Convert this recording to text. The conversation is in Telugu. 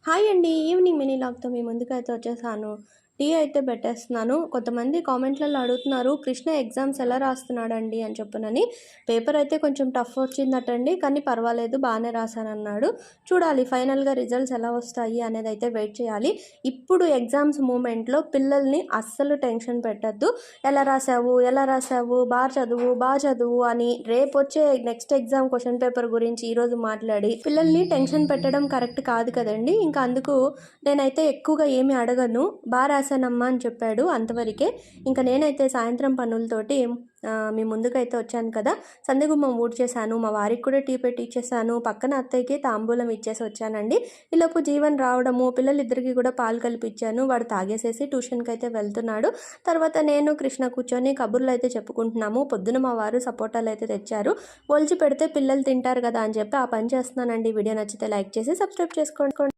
హాయ్ అండి. ఈవినింగ్ మినీ లాగ్‌తో మీ ముందుకైతే వచ్చేసాను. టీ అయితే పెట్టేస్తున్నాను. కొంతమంది కామెంట్‌లలో అడుగుతున్నారు, కృష్ణ ఎగ్జామ్స్ ఎలా రాస్తున్నాడండి అని చెప్పునని. పేపర్ అయితే కొంచెం టఫ్ వచ్చిందటండి. కానీ పర్వాలేదు బానే రాశానన్నాడు. చూడాలి ఫైనల్‌గా రిజల్ట్స్ ఎలా వస్తాయి అనేదైతే వెయిట్ చేయాలి. ఇప్పుడు ఎగ్జామ్స్ మూమెంట్‌లో పిల్లల్ని అస్సలు టెన్షన్ పెట్టొద్దు. ఎలా రాసావు? ఎలా రాసావు? బా చదువు అని రేపొచ్చే నెక్స్ట్ ఎగ్జామ్ క్వెషన్ పేపర్ గురించి ఈరోజు మాట్లాడి పిల్లల్ని టెన్షన్ పెట్టడం కరెక్ట్ కాదు కదండీ. ఇంకా అందుకు నేనైతే ఎక్కువగా ఏమీ అడగను. రాశానమ్మా అని చెప్పాడు అంతవరకే. ఇంకా నేనైతే సాయంత్రం పనులతోటి మీ ముందుకైతే వచ్చాను కదా. సందిగుమ్మం ఊడ్చేసాను, మా వారికి కూడా టీ పెట్టి ఇచ్చేసాను, పక్కన అత్తయ్యకి తాంబూలం ఇచ్చేసి వచ్చానండి. ఈలోపు జీవన్ రావడము, పిల్లలిద్దరికి కూడా పాలు కలిపిచ్చాను. వాడు తాగేసేసి ట్యూషన్కి అయితే వెళ్తున్నాడు. తర్వాత నేను కృష్ణ కూర్చొని కబుర్లు అయితే చెప్పుకుంటున్నాము. పొద్దున మా వారు సపోటాలు అయితే తెచ్చారు. ఒలిచి పెడితే పిల్లలు తింటారు కదా అని చెప్పి ఆ పని చేస్తున్నానండి. వీడియో నచ్చితే లైక్ చేసి సబ్స్క్రైబ్ చేసుకోండి.